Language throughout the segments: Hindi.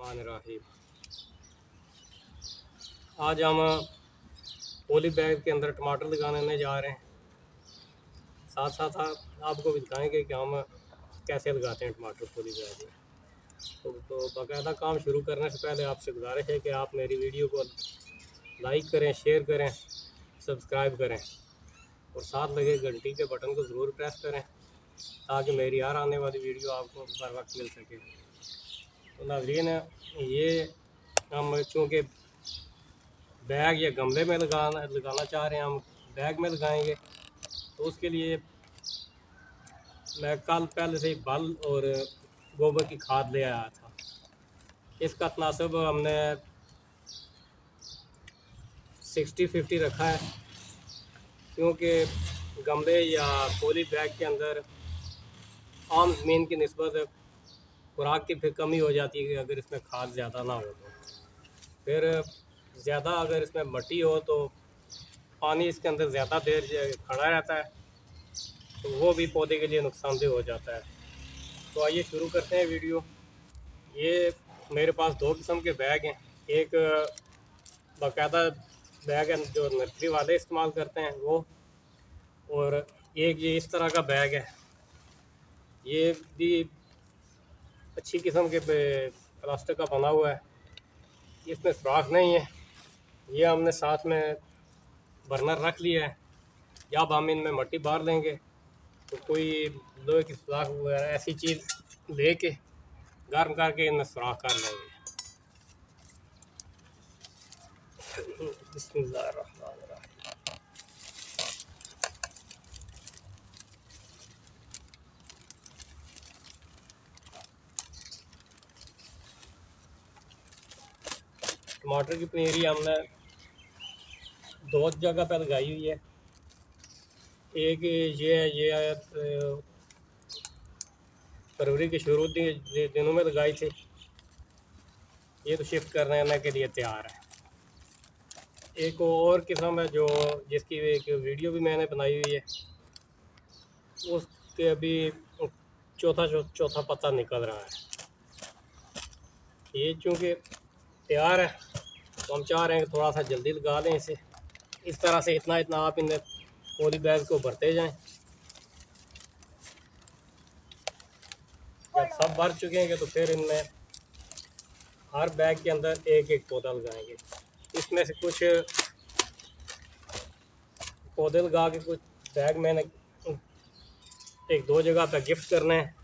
बिस्मिल्लाहिर्रहमानिर्रहीम। आज हम पॉली बैग के अंदर टमाटर लगाने जा रहे हैं। साथ साथ आपको भी दिखाएंगे कि हम कैसे लगाते हैं टमाटर पॉली बैग में। तो बाकायदा काम शुरू करने से पहले आपसे गुजारिश है कि आप मेरी वीडियो को लाइक करें, शेयर करें, सब्सक्राइब करें और साथ लगे घंटी के बटन को ज़रूर प्रेस करें ताकि मेरी हर आने वाली वीडियो आपको बर वक्त मिल सके। तो नाज़रीन, ये हम चूँकि बैग या गमले में लगाना चाह रहे हैं, हम बैग में लगाएंगे, तो उसके लिए मैं कल पहले से ही बल और गोबर की खाद ले आया था। इसका तनासब हमने 60-50 रखा है, क्योंकि गमले या पॉली बैग के अंदर आम ज़मीन की निस्बत खुराक की फिर कमी हो जाती है कि अगर इसमें खाद ज़्यादा ना हो तो फिर ज़्यादा अगर इसमें मट्टी हो तो पानी इसके अंदर ज़्यादा देर खड़ा रहता है, तो वो भी पौधे के लिए नुकसानदेह हो जाता है। तो आइए शुरू करते हैं वीडियो। ये मेरे पास दो किस्म के बैग हैं। एक बाकायदा बैग है जो नर्सरी वाले इस्तेमाल करते हैं वो, और एक ये इस तरह का बैग है। ये भी अच्छी किस्म के प्लास्टिक का बना हुआ है, इसमें सुराख नहीं है। ये हमने साथ में बर्नर रख लिया है। जब हम इनमें मट्टी भर लेंगे तो कोई लोहे की सुराख वगैरह ऐसी चीज़ लेके गर्म करके इनमें सुराख कर लेंगे। बिस्मिल्लाहिर्रहमानिर्रहीम। टमाटर की पनीरी हमने दो जगह पर लगाई हुई है। एक ये फरवरी के शुरू दिनों में लगाई थी। ये तो शिफ्ट करने के लिए तैयार है। एक और किस्म है जो जिसकी एक वीडियो भी मैंने बनाई हुई है, उसके अभी चौथा पत्ता निकल रहा है। ये चूँकि तैयार है तो हम चाह रहे हैं कि थोड़ा सा जल्दी लगा लें इसे। इस तरह से इतना इतना आप इन पॉली बैग को भरते जाएं। जब सब भर चुके हैं तो फिर इनमें हर बैग के अंदर एक एक पौधा लगाएंगे। इसमें से कुछ पौधे लगा के कुछ बैग मैंने एक दो जगह पर गिफ्ट करने हैं।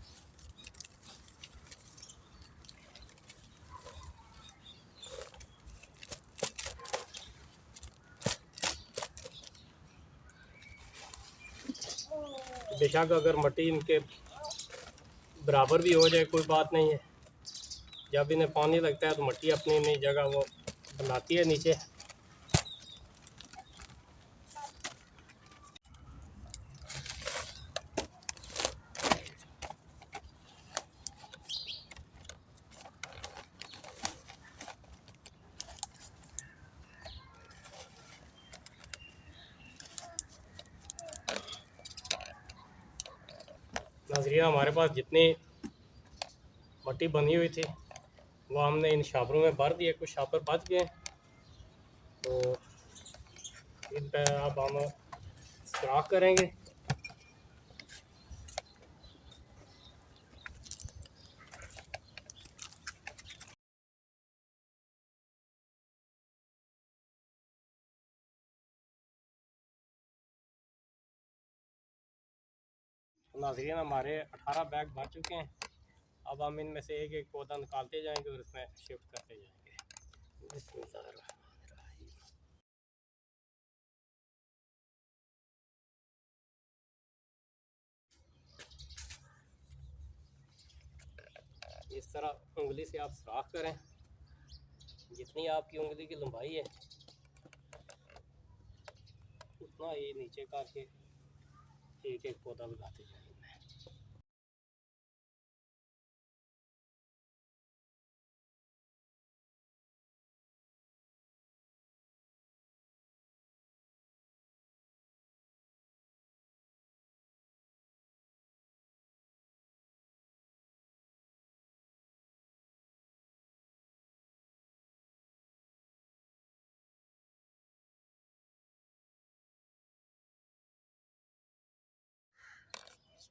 बेशक अगर मट्टी इनके बराबर भी हो जाए कोई बात नहीं है। जब इन्हें पानी लगता है तो मट्टी अपनी नई जगह वो बनाती है नीचे। नाज़रीन, हमारे पास जितनी मट्टी बनी हुई थी वो हमने इन शापरों में भर दिए। कुछ शापर बच गए, तो इन पर अब हम सुराख करेंगे। नाज़रीन, हमारे 18 बैग भर चुके हैं। अब हम इनमें से एक एक पौधा निकालते जाएंगे और इसमें शिफ्ट करते जाएंगे। बिस्मिल्लाहिर्रहमानिर्रहीम। इस तरह उंगली से आप सुराख करें। जितनी आपकी उंगली की लंबाई है उतना ही नीचे करके एक एक पौधा लगाते जाएंगे।